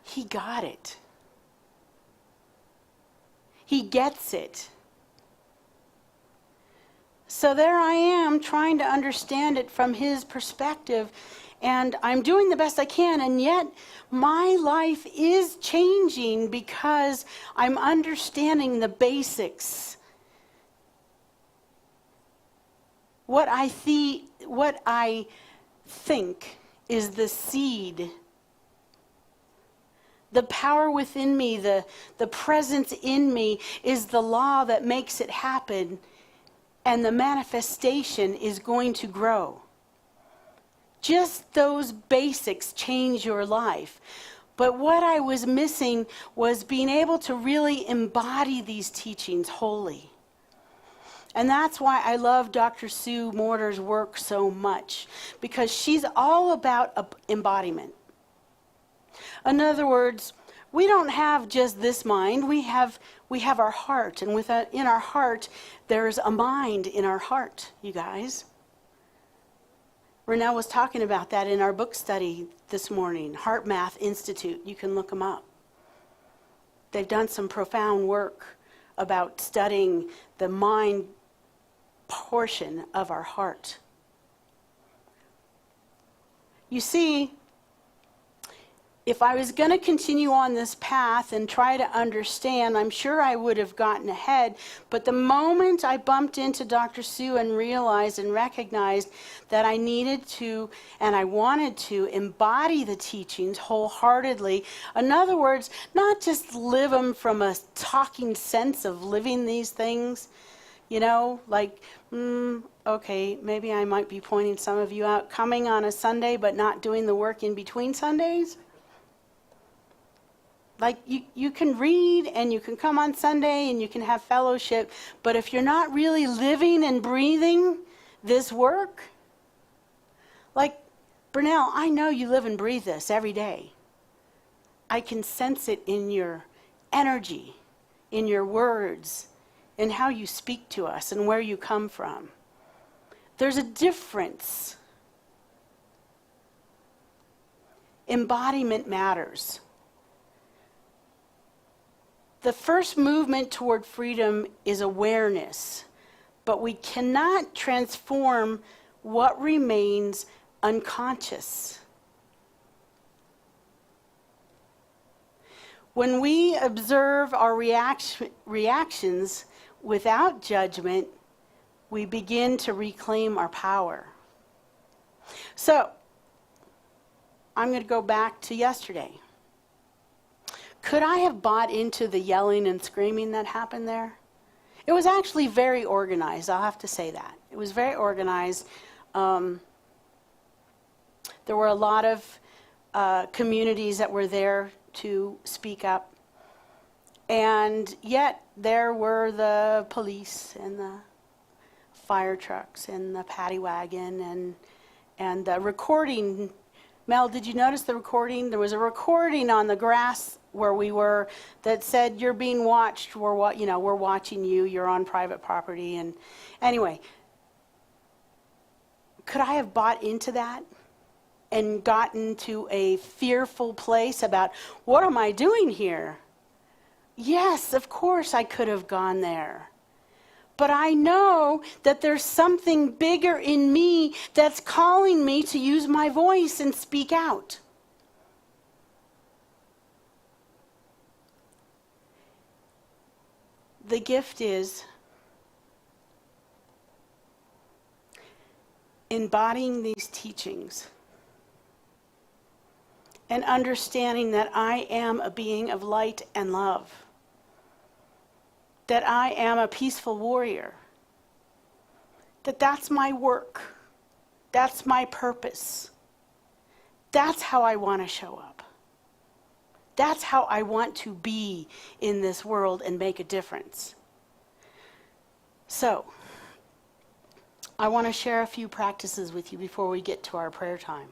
he got it. He gets it. So there I am trying to understand it from his perspective, and I'm doing the best I can, and yet my life is changing because I'm understanding the basics. What I think is the seed. The power within me, the presence in me is the law that makes it happen, and the manifestation is going to grow. Just those basics change your life. But what I was missing was being able to really embody these teachings wholly. And that's why I love Dr. Sue Morter's work so much, because she's all about embodiment. In other words, we don't have just this mind, we have our heart, and in our heart, there's a mind in our heart, you guys. Renelle was talking about that in our book study this morning, Heart Math Institute. You can look them up. They've done some profound work about studying the mind portion of our heart. You see, if I was going to continue on this path and try to understand, I'm sure I would have gotten ahead. But the moment I bumped into Dr. Sue and realized and recognized that I needed to and I wanted to embody the teachings wholeheartedly, in other words, not just live them from a talking sense of living these things, you know, like, okay, maybe I might be pointing some of you out, coming on a Sunday but not doing the work in between Sundays. Like you can read and you can come on Sunday and you can have fellowship, but if you're not really living and breathing this work, like Brunel, I know you live and breathe this every day. I can sense it in your energy, in your words, in how you speak to us and where you come from. There's a difference. Embodiment matters. The first movement toward freedom is awareness, but we cannot transform what remains unconscious. When we observe our reactions without judgment, we begin to reclaim our power. So, I'm going to go back to yesterday. Could I have bought into the yelling and screaming that happened there? It was actually very organized, I'll have to say that. It was very organized. There were a lot of communities that were there to speak up. And yet there were the police and the fire trucks and the paddy wagon and the recording. Mel, did you notice the recording? There was a recording on the grass where we were that said, "You're being watched. We're watching you. You're on private property." And anyway, could I have bought into that and gotten to a fearful place about what am I doing here? Yes, of course I could have gone there. But I know that there's something bigger in me that's calling me to use my voice and speak out. The gift is embodying these teachings and understanding that I am a being of light and love, that I am a peaceful warrior, that's my work, that's my purpose, that's how I want to show up. That's how I want to be in this world and make a difference. So, I want to share a few practices with you before we get to our prayer time.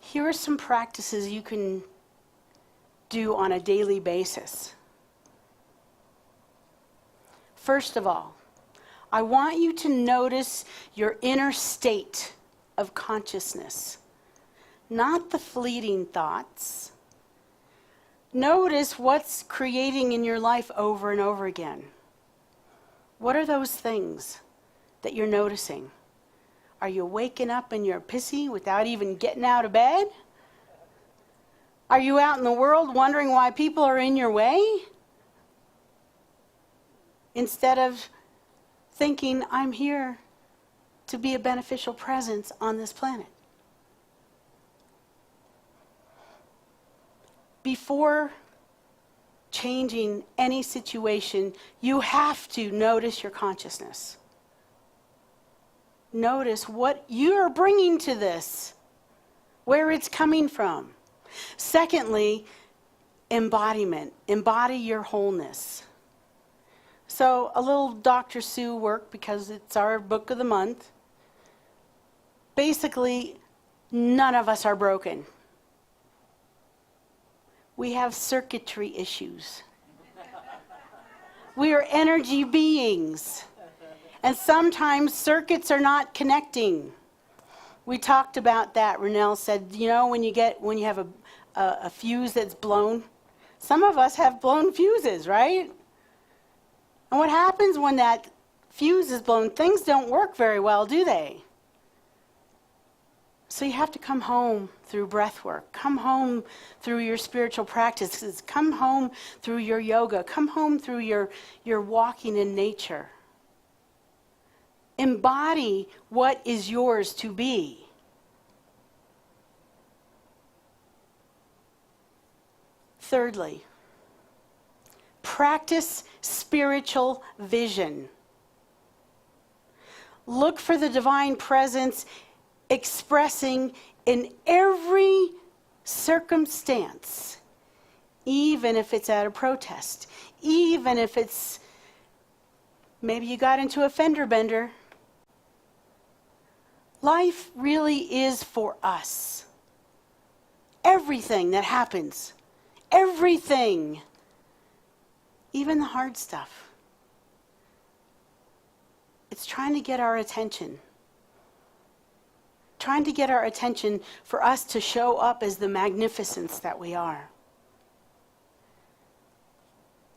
Here are some practices you can do on a daily basis. First of all, I want you to notice your inner state of consciousness, not the fleeting thoughts. Notice what's creating in your life over and over again. What are those things that you're noticing? Are you waking up and you're pissy without even getting out of bed? Are you out in the world wondering why people are in your way? Instead of thinking, I'm here to be a beneficial presence on this planet. Before changing any situation, you have to notice your consciousness. Notice what you're bringing to this, where it's coming from. Secondly, embodiment. Embody your wholeness. So a little Dr. Sue work, because it's our book of the month. Basically, none of us are broken. We have circuitry issues. We are energy beings. And sometimes circuits are not connecting. We talked about that. Renelle said, you know, when you have a fuse that's blown, some of us have blown fuses, right? And what happens when that fuse is blown, things don't work very well, do they? So you have to come home through breath work, come home through your spiritual practices, come home through your yoga, come home through your walking in nature. Embody what is yours to be. Thirdly, practice spiritual vision. Look for the divine presence expressing in every circumstance, even if it's at a protest, even if it's maybe you got into a fender bender. Life really is for us. Everything that happens, everything, even the hard stuff, it's trying to get our attention. Trying to get our attention for us to show up as the magnificence that we are.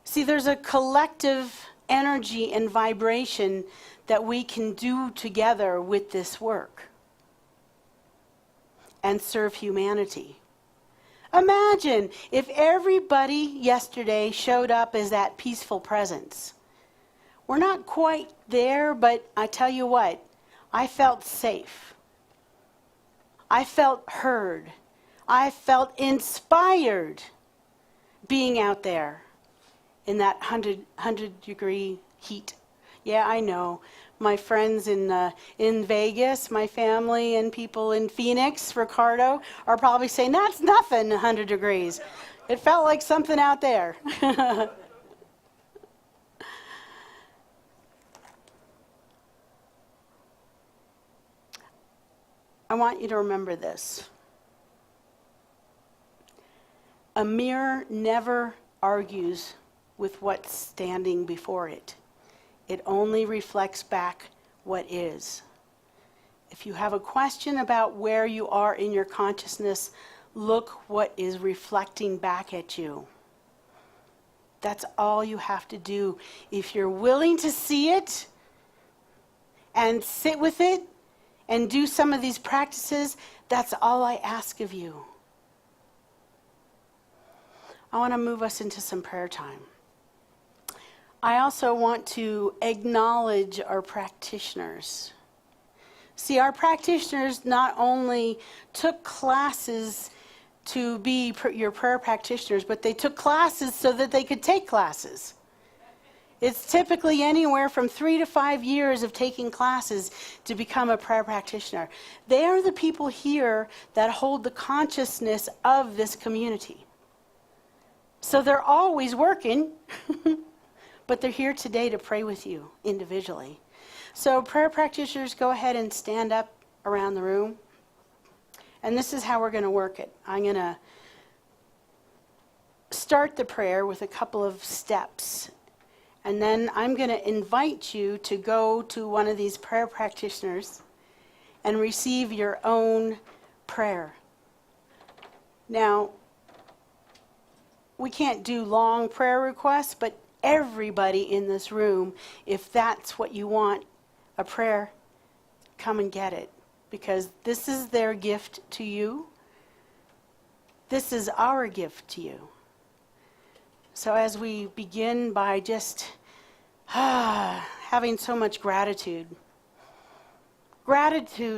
See, there's a collective energy and vibration that we can do together with this work and serve humanity. Imagine if everybody yesterday showed up as that peaceful presence. We're not quite there, but I tell you what, I felt safe. I felt heard. I felt inspired being out there in that 100-degree heat. Yeah, I know. My friends in Vegas, my family and people in Phoenix, Ricardo, are probably saying, that's nothing, 100 degrees. It felt like something out there. I want you to remember this. A mirror never argues with what's standing before it. It only reflects back what is. If you have a question about where you are in your consciousness, look what is reflecting back at you. That's all you have to do. If you're willing to see it and sit with it, and do some of these practices, that's all I ask of you. I want to move us into some prayer time. I also want to acknowledge our practitioners. See, our practitioners not only took classes to be your prayer practitioners, but they took classes so that they could take classes. It's typically anywhere from 3 to 5 years of taking classes to become a prayer practitioner. They are the people here that hold the consciousness of this community. So they're always working, but they're here today to pray with you individually. So prayer practitioners, go ahead and stand up around the room. And this is how we're going to work it. I'm going to start the prayer with a couple of steps. And then I'm going to invite you to go to one of these prayer practitioners and receive your own prayer. Now, we can't do long prayer requests, but everybody in this room, if that's what you want, a prayer, come and get it. Because this is their gift to you. This is our gift to you. So as we begin by just having so much gratitude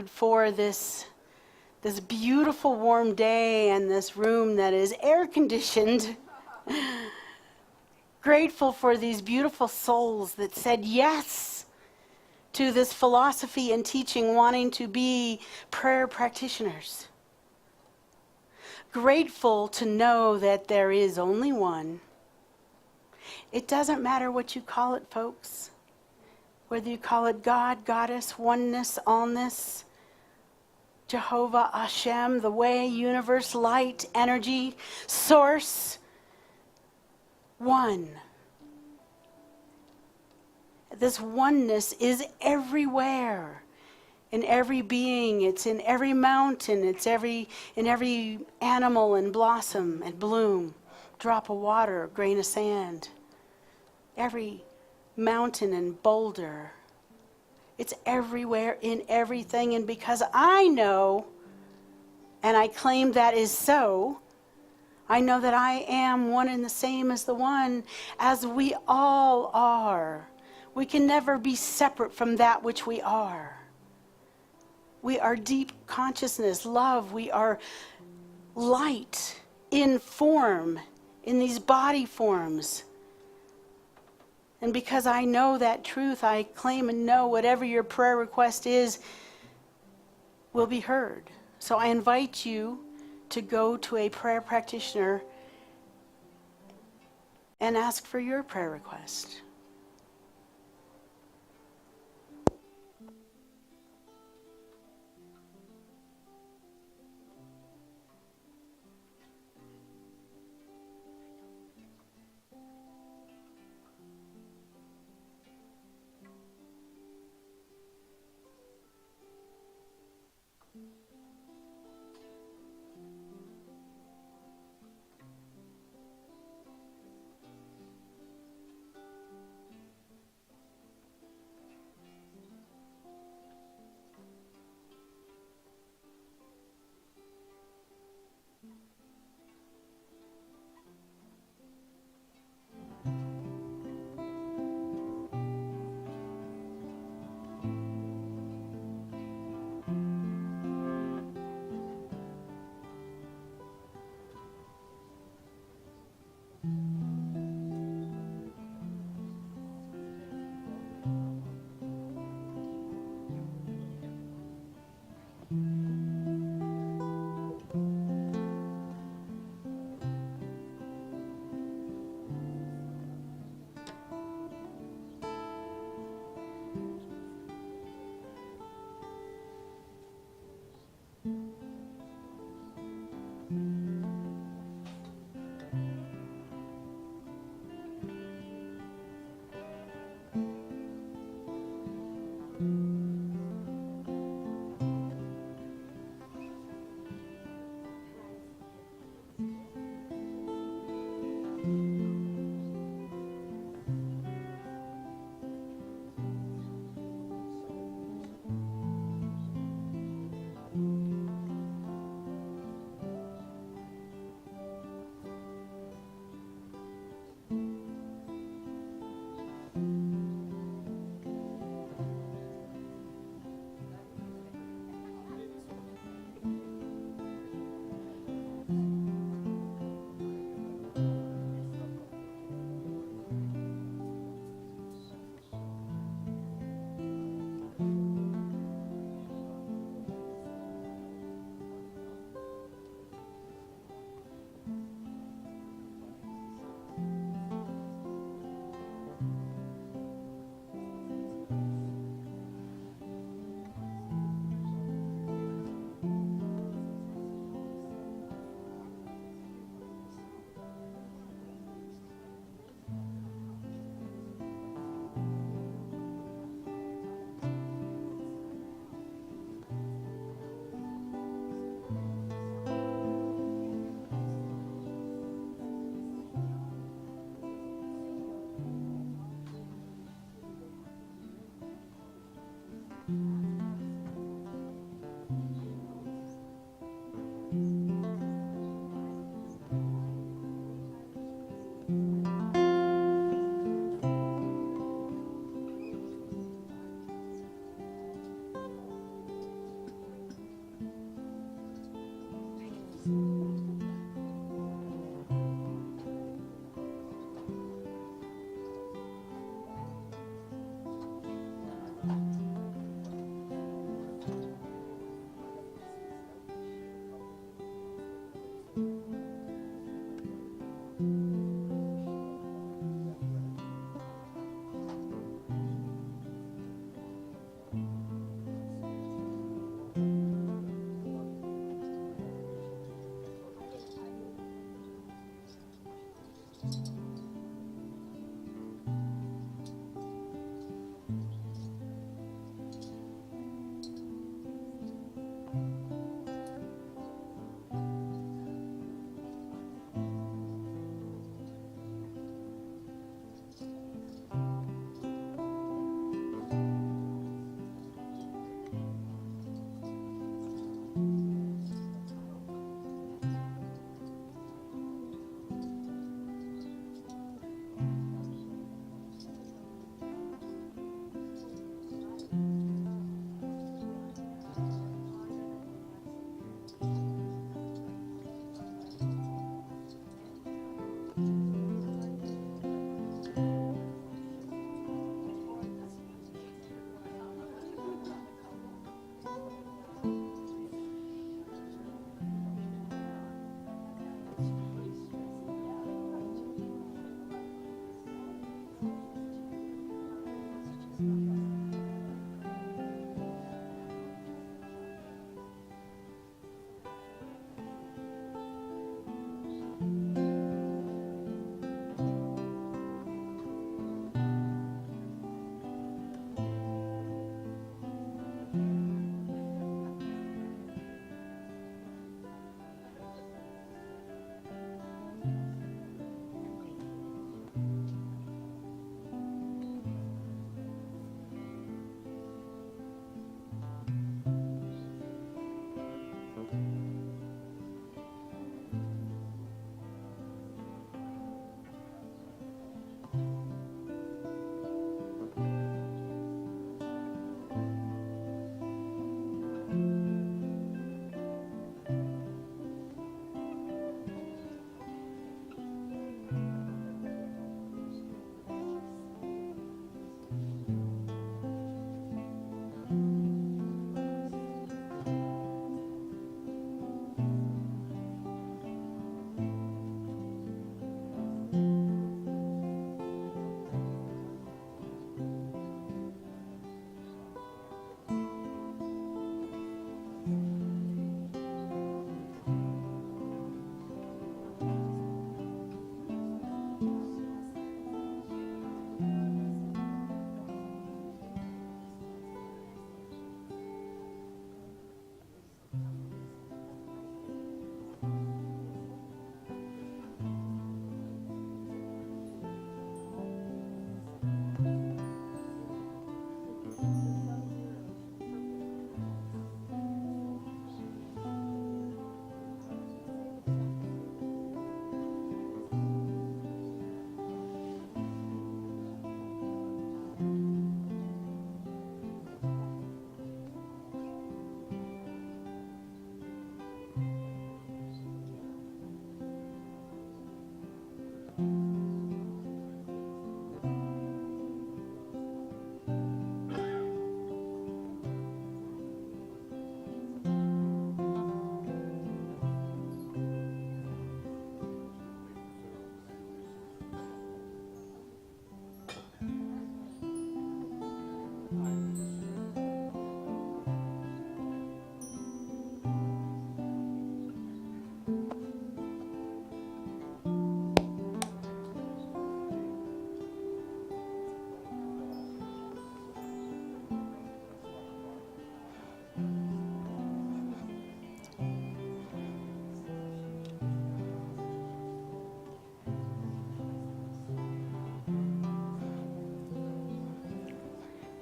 for this beautiful warm day and this room that is air conditioned, grateful for these beautiful souls that said yes to this philosophy and teaching, wanting to be prayer practitioners. Grateful to know that there is only one. It doesn't matter what you call it, folks. Whether you call it God, Goddess, oneness, allness, Jehovah, Hashem, the way, universe, light, energy, source, one. This oneness is everywhere. In every being, it's in every mountain, it's in every animal and blossom and bloom, drop of water, grain of sand. Every mountain and boulder, It's everywhere in everything. And because I know, and I claim that is so, I know that I am one and the same as the one, as we all are. We can never be separate from that which we are. We are deep consciousness, love. We are light in form, in these body forms. And because I know that truth, I claim and know whatever your prayer request is will be heard. So I invite you to go to a prayer practitioner and ask for your prayer request.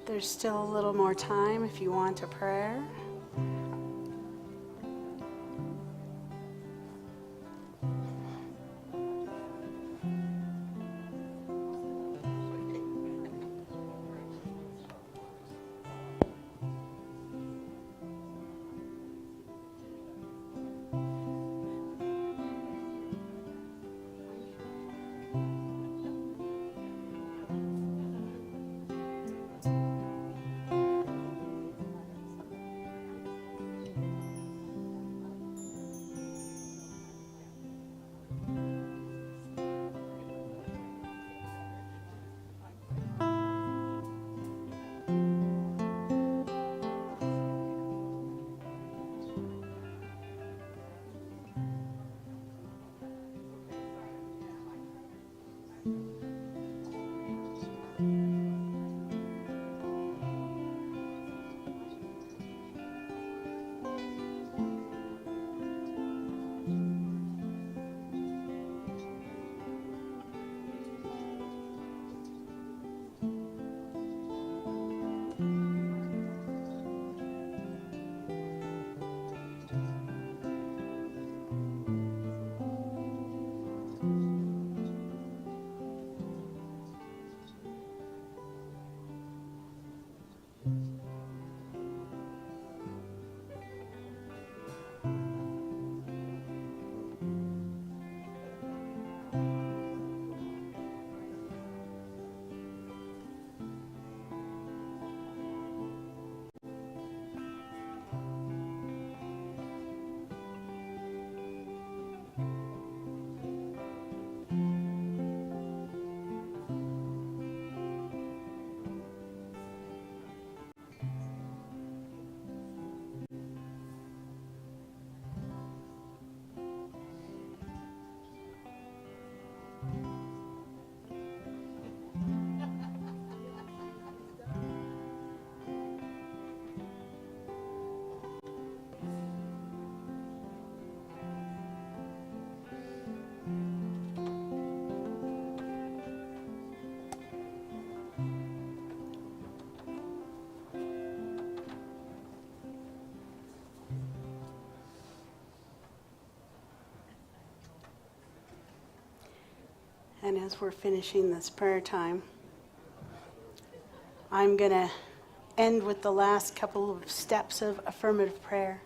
There's still a little more time if you want a prayer. And as we're finishing this prayer time, I'm going to end with the last couple of steps of affirmative prayer.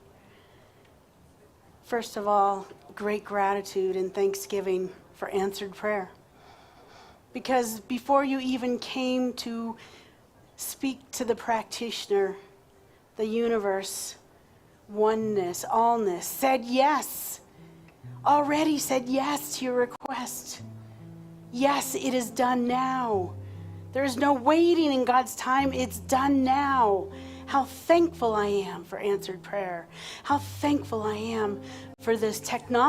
First of all, great gratitude and thanksgiving for answered prayer. Because before you even came to speak to the practitioner, the universe, oneness, allness, said yes. Already said yes to your request. Yes, it is done now. There is no waiting in God's time. It's done now. How thankful I am for answered prayer. How thankful I am for this technology.